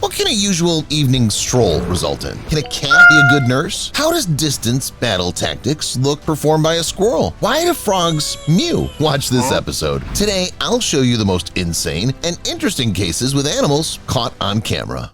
What can a usual evening stroll result in? Can a cat be a good nurse? How does distance battle tactics look performed by a squirrel? Why do frogs mew? Watch this episode. Today, I'll show you the most insane and interesting cases with animals caught on camera.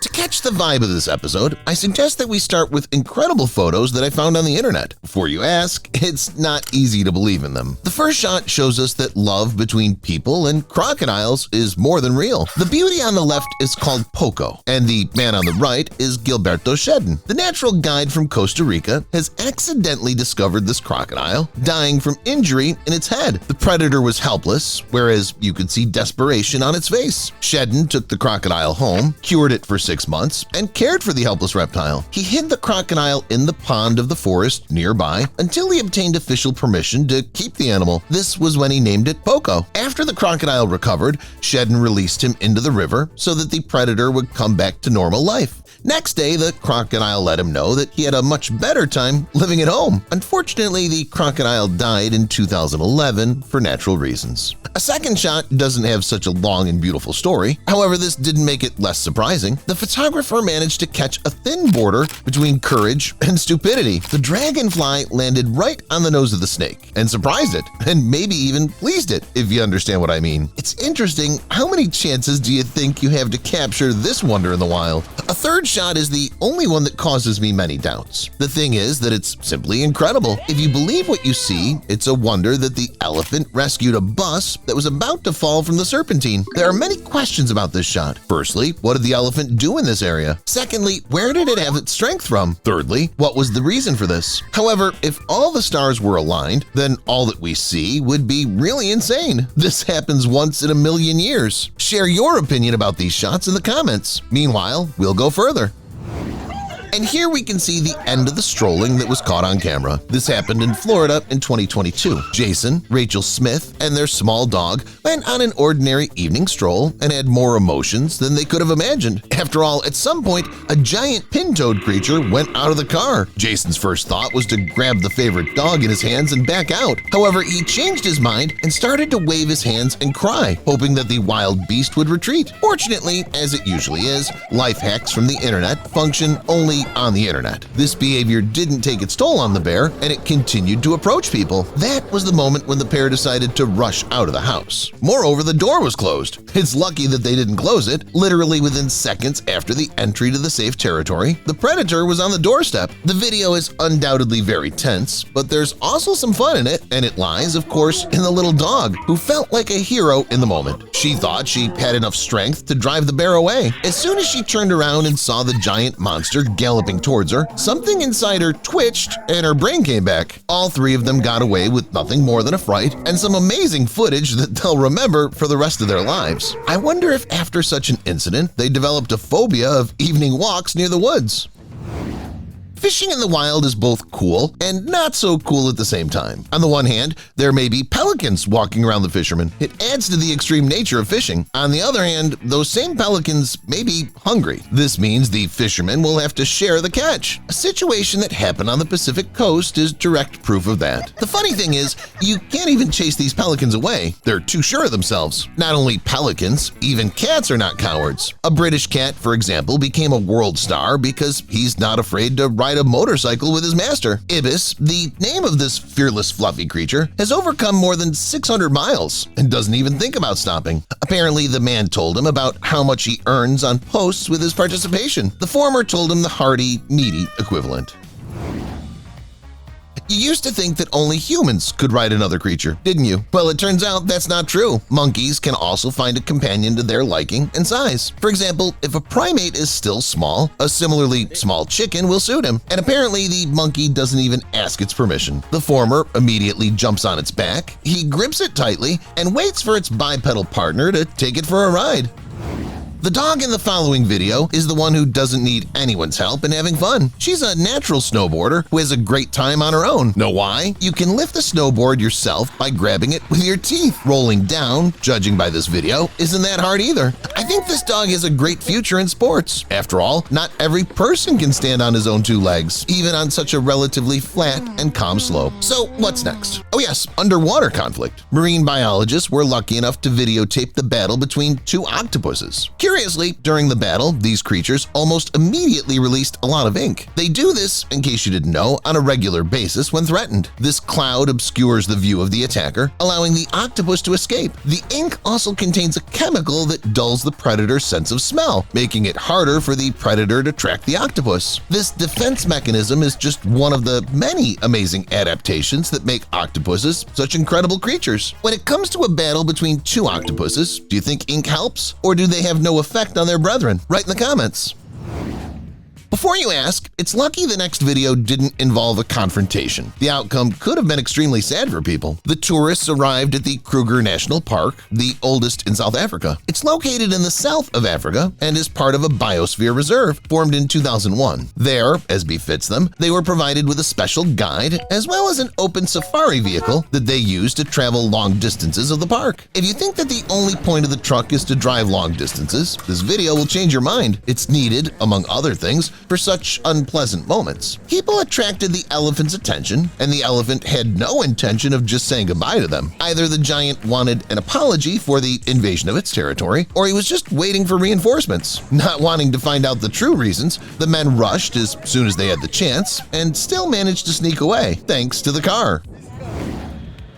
To catch the vibe of this episode, I suggest that we start with incredible photos that I found on the internet. Before you ask, it's not easy to believe in them. The first shot shows us that love between people and crocodiles is more than real. The beauty on the left is called Poco, and the man on the right is Gilberto Shedden. The natural guide from Costa Rica has accidentally discovered this crocodile, dying from injury in its head. The predator was helpless, whereas you could see desperation on its face. Shedden took the crocodile home, cured it for 6 months, and cared for the helpless reptile. He hid the crocodile in the pond of the forest nearby until he obtained official permission to keep the animal. This was when he named it Poco. After the crocodile recovered, Shedden released him into the river so that the predator would come back to normal life. Next day, the crocodile let him know that he had a much better time living at home. Unfortunately, the crocodile died in 2011 for natural reasons. A second shot doesn't have such a long and beautiful story. However, this didn't make it less surprising. The photographer managed to catch a thin border between courage and stupidity. The dragonfly landed right on the nose of the snake and surprised it, and maybe even pleased it, if you understand what I mean. It's interesting, how many chances do you think you have to capture this wonder in the wild? A third shot is the only one that causes me many doubts. The thing is that it's simply incredible. If you believe what you see, it's a wonder that the elephant rescued a bus that was about to fall from the serpentine. There are many questions about this shot. Firstly, what did the elephant do in this area? Secondly, where did it have its strength from? Thirdly, what was the reason for this? However, if all the stars were aligned, then all that we see would be really insane. This happens once in a million years. Share your opinion about these shots in the comments. Meanwhile, we'll go further. And here we can see the end of the strolling that was caught on camera. This happened in Florida in 2022. Jason, Rachel Smith, and their small dog went on an ordinary evening stroll and had more emotions than they could have imagined. After all, at some point, a giant pin-toed creature went out of the car. Jason's first thought was to grab the favorite dog in his hands and back out. However, he changed his mind and started to wave his hands and cry, hoping that the wild beast would retreat. Fortunately, as it usually is, life hacks from the internet function only on the internet. This behavior didn't take its toll on the bear, and it continued to approach people. That was the moment when the pair decided to rush out of the house. Moreover, the door was closed. It's lucky that they didn't close it. Literally within seconds after the entry to the safe territory, the predator was on the doorstep. The video is undoubtedly very tense, but there's also some fun in it, and it lies, of course, in the little dog, who felt like a hero in the moment. She thought she had enough strength to drive the bear away. As soon as she turned around and saw the giant monster galloping towards her, something inside her twitched and her brain came back. All three of them got away with nothing more than a fright and some amazing footage that they'll remember for the rest of their lives. I wonder if after such an incident they developed a phobia of evening walks near the woods. Fishing in the wild is both cool and not so cool at the same time. On the one hand, there may be pelicans walking around the fishermen. It adds to the extreme nature of fishing. On the other hand, those same pelicans may be hungry. This means the fishermen will have to share the catch. A situation that happened on the Pacific coast is direct proof of that. The funny thing is, you can't even chase these pelicans away. They're too sure of themselves. Not only pelicans, even cats are not cowards. A British cat, for example, became a world star because he's not afraid to ride a motorcycle with his master. Ibis, the name of this fearless fluffy creature, has overcome more than 600 miles and doesn't even think about stopping. Apparently, the man told him about how much he earns on posts with his participation. The former told him the hearty, meaty equivalent. You used to think that only humans could ride another creature, didn't you? Well, it turns out that's not true. Monkeys can also find a companion to their liking and size. For example, if a primate is still small, a similarly small chicken will suit him. And apparently the monkey doesn't even ask its permission. The former immediately jumps on its back, he grips it tightly, and waits for its bipedal partner to take it for a ride. The dog in the following video is the one who doesn't need anyone's help in having fun. She's a natural snowboarder who has a great time on her own. Know why? You can lift the snowboard yourself by grabbing it with your teeth. Rolling down, judging by this video, isn't that hard either. I think think this dog has a great future in sports. After all, not every person can stand on his own two legs, even on such a relatively flat and calm slope. So what's next? Oh yes, underwater conflict. Marine biologists were lucky enough to videotape the battle between two octopuses. Curiously, during the battle, these creatures almost immediately released a lot of ink. They do this, in case you didn't know, on a regular basis when threatened. This cloud obscures the view of the attacker, allowing the octopus to escape. The ink also contains a chemical that dulls the predator's sense of smell, making it harder for the predator to track the octopus. This defense mechanism is just one of the many amazing adaptations that make octopuses such incredible creatures. When it comes to a battle between two octopuses, do you think ink helps, or do they have no effect on their brethren? Write in the comments. Before you ask, it's lucky the next video didn't involve a confrontation. The outcome could have been extremely sad for people. The tourists arrived at the Kruger National Park, the oldest in South Africa. It's located in the south of Africa and is part of a biosphere reserve formed in 2001. There, as befits them, they were provided with a special guide as well as an open safari vehicle that they use to travel long distances of the park. If you think that the only point of the truck is to drive long distances, this video will change your mind. It's needed, among other things, for such unpleasant moments. People attracted the elephant's attention, and the elephant had no intention of just saying goodbye to them. Either the giant wanted an apology for the invasion of its territory, or he was just waiting for reinforcements. Not wanting to find out the true reasons, the men rushed as soon as they had the chance and still managed to sneak away, thanks to the car.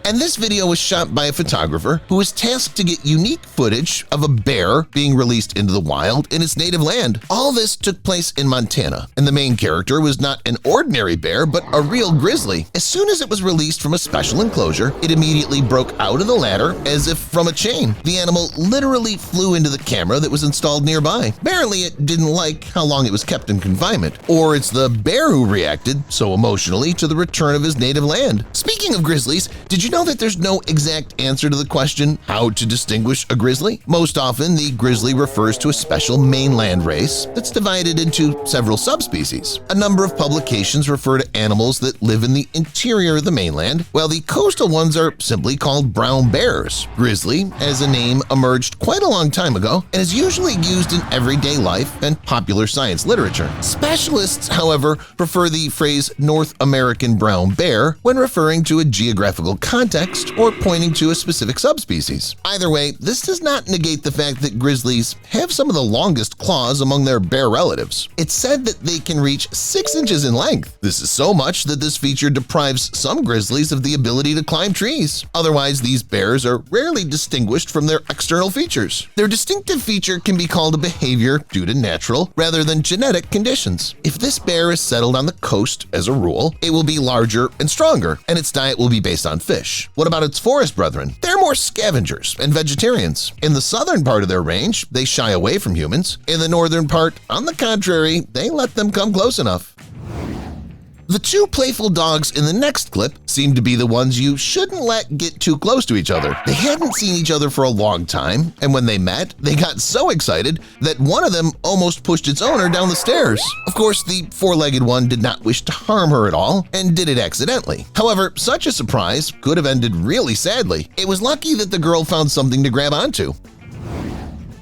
And this video was shot by a photographer who was tasked to get unique footage of a bear being released into the wild in its native land. All this took place in Montana, and the main character was not an ordinary bear but a real grizzly. As soon as it was released from a special enclosure, it immediately broke out of the ladder as if from a chain. The animal literally flew into the camera that was installed nearby. Apparently, it didn't like how long it was kept in confinement. Or it's the bear who reacted so emotionally to the return of his native land. Speaking of grizzlies, did you know that there's no exact answer to the question how to distinguish a grizzly? Most often, the grizzly refers to a special mainland race that's divided into several subspecies. A number of publications refer to animals that live in the interior of the mainland, while the coastal ones are simply called brown bears. Grizzly, as a name, emerged quite a long time ago and is usually used in everyday life and popular science literature. Specialists, however, prefer the phrase North American brown bear when referring to a geographical context or pointing to a specific subspecies. Either way, this does not negate the fact that grizzlies have some of the longest claws among their bear relatives. It's said that they can reach 6 inches in length. This is so much that this feature deprives some grizzlies of the ability to climb trees. Otherwise, these bears are rarely distinguished from their external features. Their distinctive feature can be called a behavior due to natural rather than genetic conditions. If this bear is settled on the coast, as a rule, it will be larger and stronger, and its diet will be based on fish. What about its forest brethren? They're more scavengers and vegetarians. In the southern part of their range, they shy away from humans. In the northern part, on the contrary, they let them come close enough. The two playful dogs in the next clip seem to be the ones you shouldn't let get too close to each other. They hadn't seen each other for a long time, and when they met, they got so excited that one of them almost pushed its owner down the stairs. Of course, the four-legged one did not wish to harm her at all and did it accidentally. However, such a surprise could have ended really sadly. It was lucky that the girl found something to grab onto.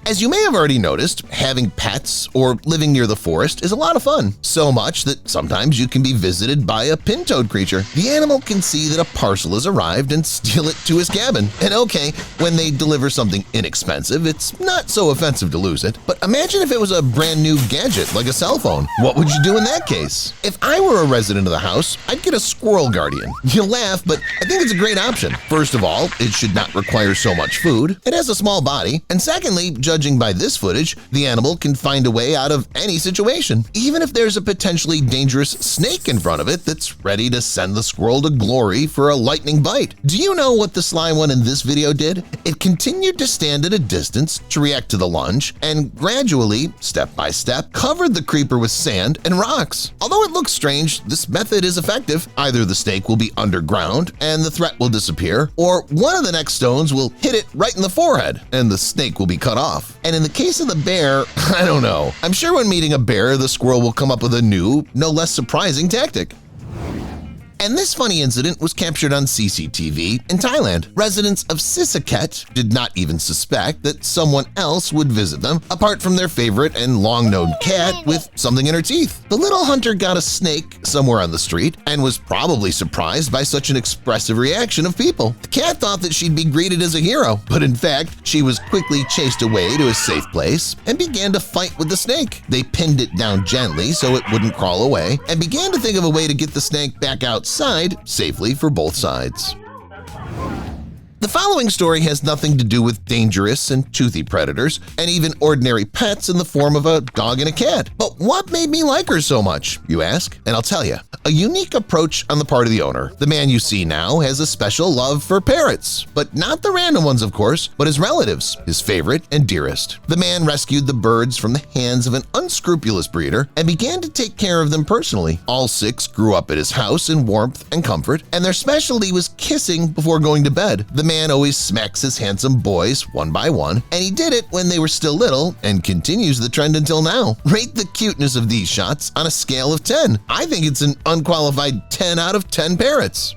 As you may have already noticed, having pets or living near the forest is a lot of fun, so much that sometimes you can be visited by a pin-toed creature. The animal can see that a parcel has arrived and steal it to his cabin. And okay, when they deliver something inexpensive, it's not so offensive to lose it. But imagine if it was a brand new gadget like a cell phone. What would you do in that case? If I were a resident of the house, I'd get a squirrel guardian. You'll laugh, but I think it's a great option. First of all, it should not require so much food. It has a small body. And secondly, judging by this footage, the animal can find a way out of any situation, even if there's a potentially dangerous snake in front of it that's ready to send the squirrel to glory for a lightning bite. Do you know what the sly one in this video did? It continued to stand at a distance to react to the lunge and gradually, step by step, covered the creeper with sand and rocks. Although it looks strange, this method is effective. Either the snake will be underground and the threat will disappear, or one of the next stones will hit it right in the forehead and the snake will be cut off. And in the case of the bear, I don't know. I'm sure when meeting a bear, the squirrel will come up with a new, no less surprising tactic. And this funny incident was captured on CCTV in Thailand. Residents of Sisaket did not even suspect that someone else would visit them, apart from their favorite and long-known cat with something in her teeth. The little hunter got a snake somewhere on the street and was probably surprised by such an expressive reaction of people. The cat thought that she'd be greeted as a hero, but in fact, she was quickly chased away to a safe place and began to fight with the snake. They pinned it down gently so it wouldn't crawl away and began to think of a way to get the snake back outside safely for both sides. The following story has nothing to do with dangerous and toothy predators and even ordinary pets in the form of a dog and a cat. But what made me like her so much, you ask? And I'll tell you. A unique approach on the part of the owner. The man you see now has a special love for parrots, but not the random ones, of course, but his relatives, his favorite and dearest. The man rescued the birds from the hands of an unscrupulous breeder and began to take care of them personally. All 6 grew up at his house in warmth and comfort, and their specialty was kissing before going to bed. The man always smacks his handsome boys one by one, and he did it when they were still little and continues the trend until now. Rate the cuteness of these shots on a scale of 10. I think it's an unqualified 10 out of 10 parrots.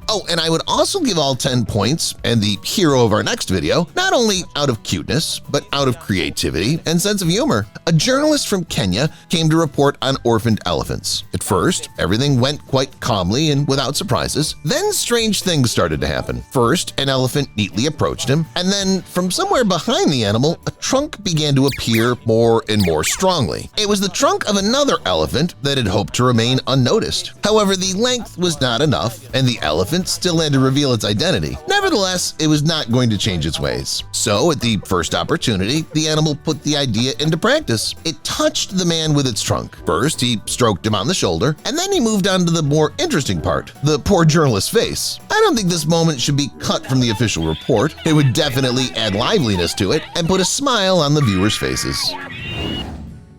Oh, and I would also give all 10 points and the hero of our next video not only out of cuteness, but out of creativity and sense of humor. A journalist from Kenya came to report on orphaned elephants. At first, everything went quite calmly and without surprises. Then strange things started to happen. First, an elephant neatly approached him, and then from somewhere behind the animal, a trunk began to appear more and more strongly. It was the trunk of another elephant that had hoped to remain unnoticed. However, the length was not enough, and the elephant still had to reveal its identity. Nevertheless, it was not going to change its ways. So, at the first opportunity, the animal put the idea into practice. It touched the man with its trunk. First, he stroked him on the shoulder, and then he moved on to the more interesting part, the poor journalist's face. I don't think this moment should be cut from the official report. It would definitely add liveliness to it and put a smile on the viewers' faces.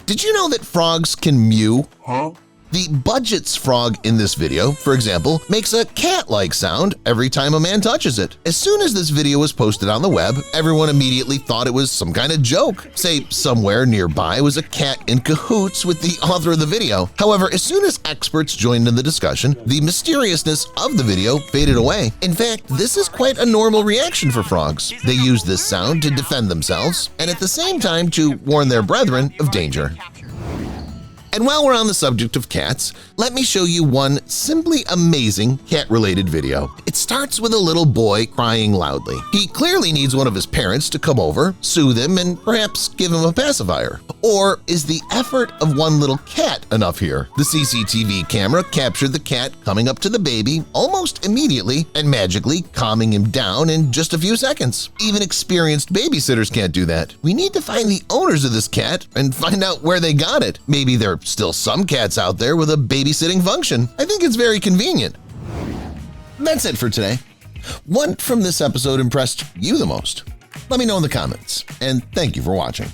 Did you know that frogs can mew? The Budget's frog in this video, for example, makes a cat-like sound every time a man touches it. As soon as this video was posted on the web, everyone immediately thought it was some kind of joke. Say somewhere nearby was a cat in cahoots with the author of the video. However, as soon as experts joined in the discussion, the mysteriousness of the video faded away. In fact, this is quite a normal reaction for frogs. They use this sound to defend themselves and at the same time to warn their brethren of danger. And while we're on the subject of cats, let me show you one simply amazing cat-related video. It starts with a little boy crying loudly. He clearly needs one of his parents to come over, soothe him, and perhaps give him a pacifier. Or is the effort of one little cat enough here? The CCTV camera captured the cat coming up to the baby almost immediately and magically calming him down in just a few seconds. Even experienced babysitters can't do that. We need to find the owners of this cat and find out where they got it. Maybe they're still some cats out there with a babysitting function. I think it's very convenient. That's it for today. What from this episode impressed you the most? Let me know in the comments, and thank you for watching.